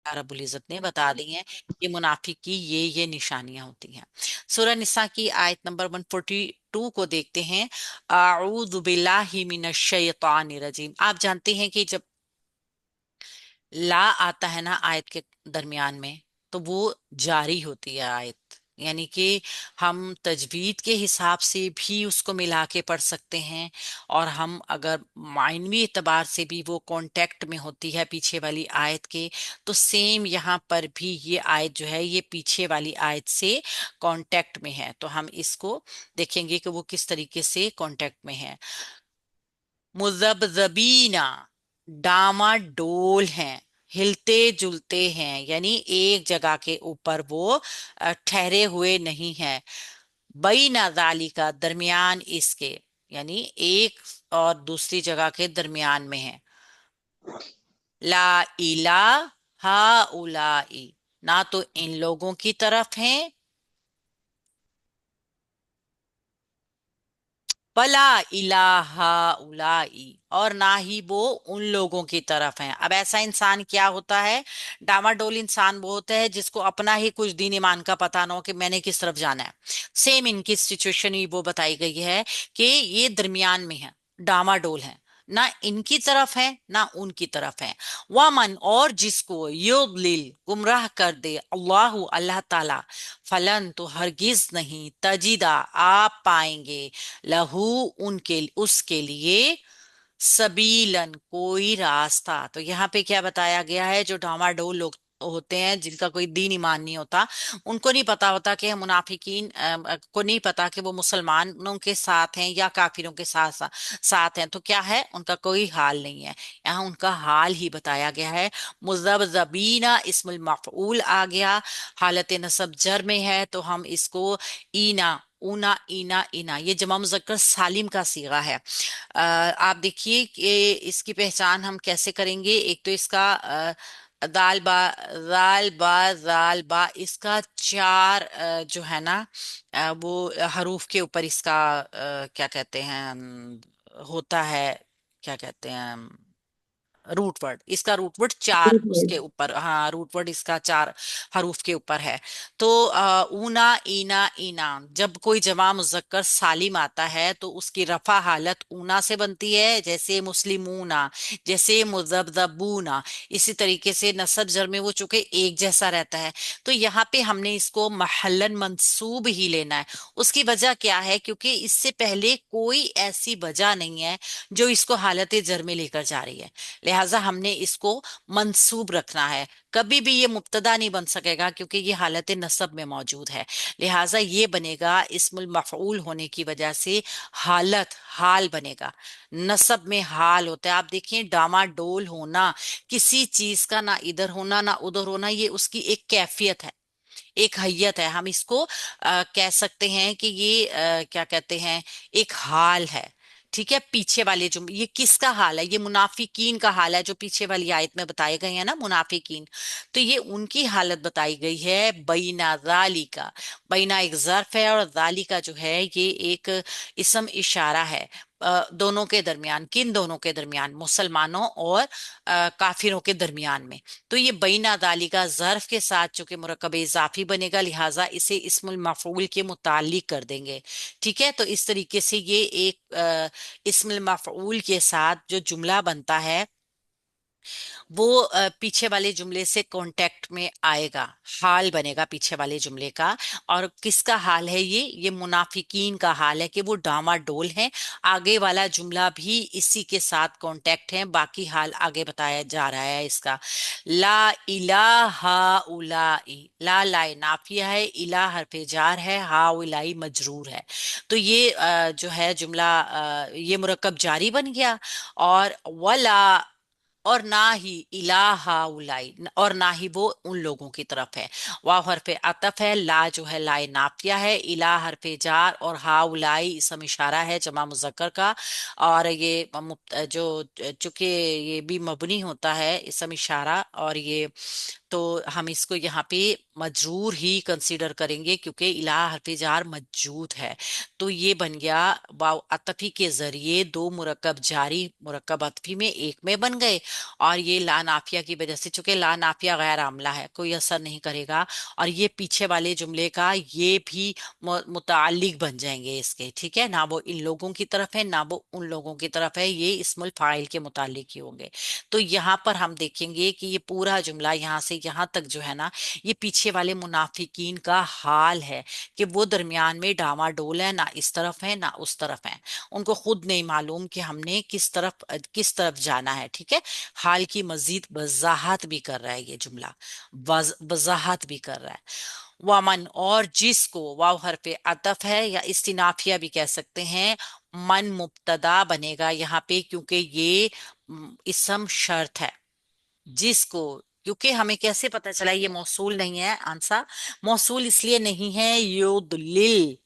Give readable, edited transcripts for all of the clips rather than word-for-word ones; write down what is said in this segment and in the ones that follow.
रब्बुल इज्जत ने बता दी हैं कि मुनाफिक की ये निशानियां होती हैं। सूरह निसा की आयत नंबर 142 को देखते हैं। आऊज़ु बिल्लाहि मिनश शैतानिर रजीम। आप जानते हैं कि जब ला आता है ना आयत के दरमियान में, तो वो जारी होती है आयत। यानी कि हम तजवीद के हिसाब से भी उसको मिला के पढ़ सकते हैं, और हम अगर मायनवी एतबार से भी वो कांटेक्ट में होती है पीछे वाली आयत के, तो सेम यहाँ पर भी ये आयत जो है ये पीछे वाली आयत से कांटेक्ट में है। तो हम इसको देखेंगे कि वो किस तरीके से कांटेक्ट में है। मुजबजबीना, डामाडोल हैं, हिलते जुलते हैं, यानी एक जगह के ऊपर वो ठहरे हुए नहीं हैं। बैना ज़ालिका, दरमियान इसके, यानी एक और दूसरी जगह के दरमियान में है। ला इलाहा उलाई, ना तो इन लोगों की तरफ हैं, वला इलाहा उलाई, और ना ही वो उन लोगों की तरफ हैं। अब ऐसा इंसान क्या होता है? डामाडोल इंसान वो होता है जिसको अपना ही कुछ दीन ईमान का पता ना हो कि मैंने किस तरफ जाना है। सेम इनकी सिचुएशन ही वो बताई गई है कि ये दरमियान में है, डामाडोल है, ना इनकी तरफ है ना उनकी तरफ है। वामन, और जिसको युद्लिल, गुमराह कर दे अल्लाह, अल्लाह ताला, फलन, तो हरगिज नहीं, तजिदा, आप पाएंगे, लहू, उनके उसके लिए, सबीलन, कोई रास्ता। तो यहाँ पे क्या बताया गया है? जो डामाडोल लोग होते हैं, जिनका कोई दीन ईमान नहीं होता, उनको नहीं पता होता कि मुनाफिकीन को नहीं पता कि वो मुसलमानों के साथ हैं या काफिरों के साथ हैं, तो क्या है, उनका कोई हाल नहीं है। यहाँ उनका हाल ही बताया गया है। मुज़ब्ज़बीना इस्मुल मफ़ऊल आ गया, हालत नसब जर में है, तो हम इसको ईना, ऊना, ईना, इना, ये जमा मुज़क्कर सालिम का सीगा है। आप देखिए कि इसकी पहचान हम कैसे करेंगे। एक तो इसका दाल बा, जाल बा, इसका चार जो है ना, वो हरूफ के ऊपर इसका क्या कहते हैं, होता है, क्या कहते हैं, रूट वर्ड। इसका रूट वर्ड चार उसके ऊपर, हाँ, रूट वर्ड इसका चार हरूफ के ऊपर है। तो ऊना, ईना, इना, जब कोई जमा मुजक्कर सालिम आता है तो उसकी रफा हालत ऊना से बनती है, जैसे मुस्लिमूना, जैसे मुजब्जबूना। इसी तरीके से नसब जर में वो चूंकि एक जैसा रहता है, तो यहाँ पे हमने इसको महल्लन मंसूब ही लेना है। उसकी वजह क्या है? क्योंकि इससे पहले कोई ऐसी वजह नहीं है जो इसको हालत जर में लेकर जा रही है, लिहाजा हमने इसको मंसूब रखना है। कभी भी ये मुब्तदा नहीं बन सकेगा क्योंकि ये हालत नसब में मौजूद है। लिहाजा ये बनेगा इस्मुल मफऊल होने की वजह से हालत, हाल बनेगा। नसब में हाल होता है। आप देखें, डामाडोल होना, किसी चीज का ना इधर होना ना उधर होना, ये उसकी एक कैफियत है, एक हैयत है। हम इसको कह सकते हैं कि ये क्या कहते हैं, एक हाल है। ठीक है, पीछे वाले जो, ये किसका हाल है? ये मुनाफिकीन का हाल है, जो पीछे वाली आयत में बताए गए हैं ना, मुनाफिकीन। तो ये उनकी हालत बताई गई है। बैना जाली का, बैना एक ज़र्फ है, और जाली का जो है ये एक इसम इशारा है। दोनों के दरमियान, किन दोनों के दरमियान? मुसलमानों और काफिरों के दरमियान में। तो ये बैना दाली का ज़र्फ के साथ चूंकि मुरक्कब इजाफी बनेगा, लिहाजा इसे इस्मुल मफऊल के मुताल्लिक कर देंगे। ठीक है, तो इस तरीके से ये एक इस्मुल मफऊल के साथ जो जुमला बनता है, वो पीछे वाले जुमले से कांटेक्ट में आएगा, हाल बनेगा पीछे वाले जुमले का। और किसका हाल है? ये मुनाफिकीन का हाल है कि वो डामाडोल हैं। आगे वाला जुमला भी इसी के साथ कांटेक्ट है, बाकी हाल आगे बताया जा रहा है इसका। ला इलाहा उलाई, ला लाए नाफिया है, इला हरफे जार है, हा उलाई मजरूर है। तो ये जो है जुमला, ये मुरक्कब जारी बन गया। और वला, और ना ही इलाहा उलाई, और ना ही वो उन लोगों की तरफ है। वाव हरफे अतफ है, ला जो है लाए नाफिया है, इला हरफे जार, और हा उलाई इसम इशारा है जमा मुजक्कर का। और ये जो चूंकि ये भी मबनी होता है इसम इशारा, और ये तो हम इसको यहाँ पे मजरूर ही कंसीडर करेंगे, क्योंकि इला हरफ जार मौजूद है। तो ये बन गया वाव अतफी के जरिए दो मुरक्कब जारी मुरक्कब अतफी में एक में बन गए। और ये ला नाफिया की वजह से, चूंकि ला नाफिया गैर आमला है, कोई असर नहीं करेगा। और ये पीछे वाले जुमले का ये भी मुतालिक बन जाएंगे इसके, ठीक है ना, वो इन लोगों की तरफ है ना वो उन लोगों की तरफ है, ये इस्मुल फाइल के मुतालिक ही होंगे। तो यहाँ पर हम देखेंगे कि ये पूरा जुमला यहाँ से यहाँ तक जो है ना, ये पीछे वाले मुनाफिकीन का हाल है, कि वो दरमियान में डामाडोल है, ना इस तरफ है ना उस तरफ है। उनको खुद नहीं मालूम कि हमने किस तरफ जाना है, ठीक है। हाल की मजीद वजाहत भी कर रहा है ये जुमला, वजाहत भी कर रहा है। वमन, और जिसको, वाव हरफे अतफ है या इस्तिनाफिया भी कह सकते हैं। मन मुब्तदा बनेगा यहाँ पे, क्योंकि ये इसम शर्त है। जिसको, क्योंकि हमें कैसे पता चला ये मौसूल नहीं है, आंसर मौसूल इसलिए नहीं है, युदलिल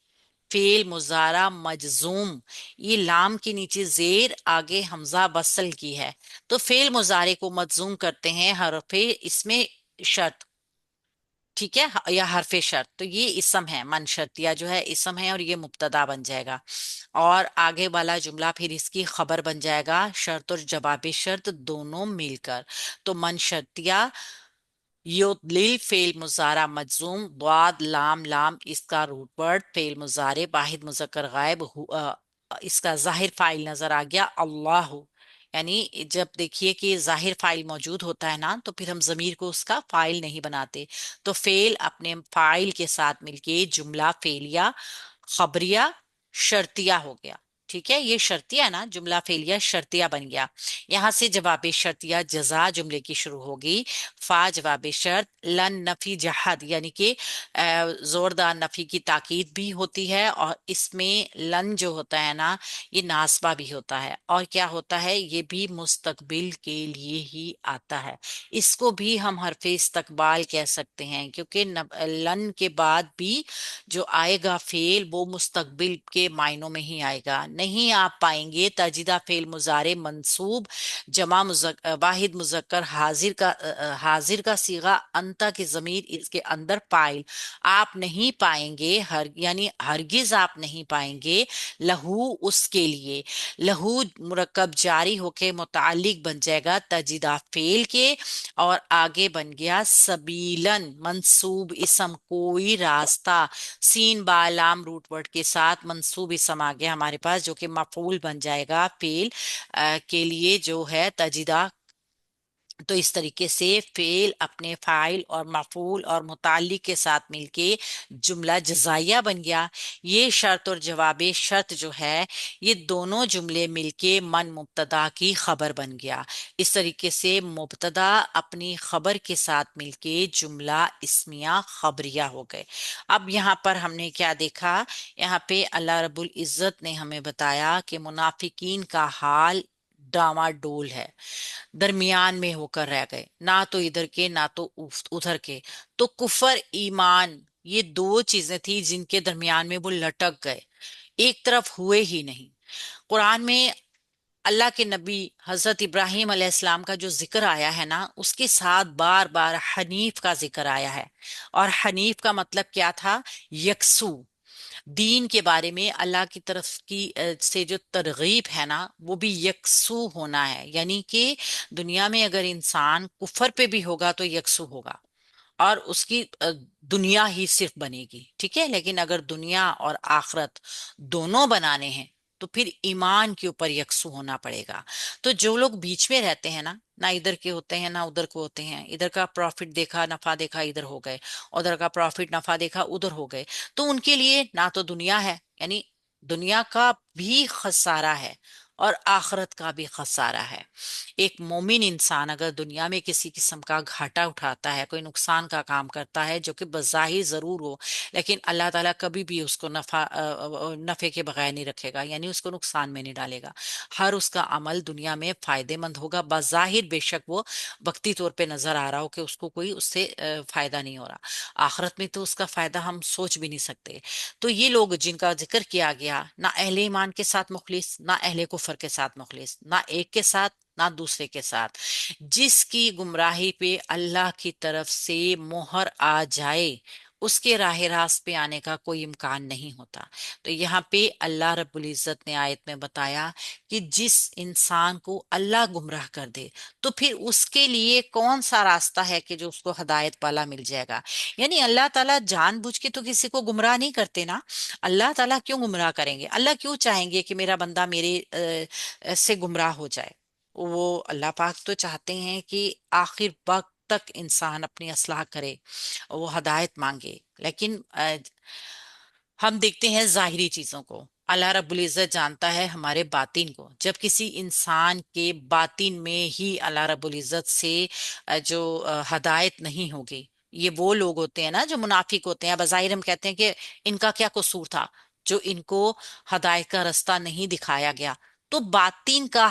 फेल मुजारा मजजूम, ये लाम के नीचे जेर आगे हमजा बसल की है। तो फेल मुजारे को मजजूम करते हैं हरफे इसमें शर्त, ठीक है, या हरफे शर्त। तो ये इसम है, मन शर्तिया जो है इसम है, और ये मुब्तदा बन जाएगा। और आगे वाला जुमला फिर इसकी खबर बन जाएगा, शर्त और जवाबी शर्त दोनों मिलकर। तो मन शर्तिया युदलिल फेल मुजारा मजजूम बाद लाम लाम इसका रूट वर्ड फेल मुजारे वाहिद मुजक्कर गायब इसका जाहिर फाइल नजर आ गया अल्लाह। यानी जब देखिए कि जाहिर फाइल मौजूद होता है ना, तो फिर हम जमीर को उसका फाइल नहीं बनाते। तो फेल अपने फाइल के साथ मिलके जुमला फेलिया खबरिया शर्तिया हो गया। ठीक है, ये शर्तिया ना, जुमला फेलिया शर्तिया बन गया। यहां से जवाब शर्तिया जजा जुमले की शुरू होगी। फा जवाब शर्त, लन नफी जहद, यानी कि जोरदार नफी की ताकीद भी होती है। और इसमें लन जो होता है ना, ये नासबा भी होता है। और क्या होता है, ये भी मुस्तकबिल के लिए ही आता है। इसको भी हम हरफे इस्तकबाल कह सकते हैं, क्योंकि लन के बाद भी जो आएगा फेल वो मुस्तकबिल के मायनों में ही आएगा। नहीं आप पाएंगे तजीदा फेल मुजारे मंसूब वाहिद मुजक्कर हाजिर का सीगा अंता की जमीर इसके अंदर फाइल आप नहीं पाएंगे, यानी हरगिज आप नहीं पाएंगे। लहू उसके लिए, लहू मुरक्कब जारी होके मुतालिक बन जाएगा तजीदा फेल के। और आगे बन गया सबीलन मंसूब इसम कोई रास्ता, सीन बालाम रूट वर्ड के साथ मंसूब इसम आ गया हमारे पास, जो कि मफूल बन जाएगा फेल के लिए जो है तजीदा। तो इस तरीके से फेल अपने फाइल और मफूल और मुतालिक के साथ मिलके जुमला जजाइया बन गया। ये शर्त और जवाबे शर्त जो है, ये दोनों जुमले मिलके मन मुब्तदा की खबर बन गया। इस तरीके से मुब्तदा अपनी खबर के साथ मिलके जुमला इस्मिया खबरिया हो गए। अब यहाँ पर हमने क्या देखा, यहाँ पे अल्लाह रब्बुल इज्जत ने हमें बताया कि मुनाफिकीन का हाल डामाडोल है, दरमियान में होकर रह गए, ना तो इधर के ना तो उधर के। तो कुफर ईमान ये दो चीजें थी जिनके दरमियान में वो लटक गए, एक तरफ हुए ही नहीं। कुरान में अल्लाह के नबी हजरत इब्राहिम अलैहिस्सलाम का जो जिक्र आया है ना, उसके साथ बार बार हनीफ का जिक्र आया है। और हनीफ का मतलब क्या था, यकसू। दीन के बारे में अल्लाह की तरफ की से जो तरगीब है ना, वो भी यकसू होना है। यानी कि दुनिया में अगर इंसान कुफर पे भी होगा तो यकसू होगा, और उसकी दुनिया ही सिर्फ बनेगी, ठीक है। लेकिन अगर दुनिया और आखरत दोनों बनाने हैं, तो फिर ईमान के ऊपर यकसू होना पड़ेगा। तो जो लोग बीच में रहते हैं ना, ना इधर के होते हैं ना उधर के होते हैं, इधर का प्रॉफिट देखा नफा देखा इधर हो गए, उधर का प्रॉफिट नफा देखा उधर हो गए, तो उनके लिए ना तो दुनिया है, यानी दुनिया का भी खसारा है, और आखरत का भी खसारा है। एक मोमिन इंसान अगर दुनिया में किसी किस्म का घाटा उठाता है, कोई नुकसान का काम करता है, जो कि बज़ाहिर जरूर हो, लेकिन अल्लाह ताला कभी भी उसको नफे के बगैर नहीं रखेगा, यानी उसको नुकसान में नहीं डालेगा। हर उसका अमल दुनिया में फायदेमंद होगा, बज़ाहिर बेशक वो वक्ती तौर पे नजर आ रहा हो कि उसको कोई उससे फायदा नहीं हो रहा, आखिरत में तो उसका फायदा हम सोच भी नहीं सकते। तो ये लोग जिनका जिक्र किया गया, ना अहले ईमान के साथ मुखलिस, ना अहले कुफर के साथ मुखलिस, ना एक के साथ ना दूसरे के साथ। जिसकी गुमराही पे अल्लाह की तरफ से मोहर आ जाए, उसके राह रास्त पे आने का कोई इम्कान नहीं होता। तो यहाँ पे अल्लाह रब्बुल इज्जत ने आयत में बताया कि जिस इंसान को अल्लाह गुमराह कर दे, तो फिर उसके लिए कौन सा रास्ता है कि जो उसको हदायत वाला मिल जाएगा। यानी अल्लाह ताला जानबूझ के तो किसी को गुमराह नहीं करते ना। अल्लाह ताला क्यों गुमराह करेंगे? अल्लाह क्यों चाहेंगे कि मेरा बंदा मेरे से गुमराह हो जाए? वो अल्लाह पाक तो चाहते हैं कि आखिर वक्त तक इंसान अपनी असलाह करे, वो हदायत मांगे। लेकिन हम देखते हैं जाहिरी चीजों को, अल्लाह रब्बुल इज्जत जानता है हमारे बातिन को। जब किसी इंसान के बातिन में ही अल्लाह रब्बुल इज्जत से जो हदायत नहीं होगी, ये वो लोग होते हैं ना जो मुनाफिक होते हैं। बज़ाहिर हम कहते हैं कि इनका क्या कसूर था जो इनको हदायत का रास्ता नहीं दिखाया गया। तो बातिन का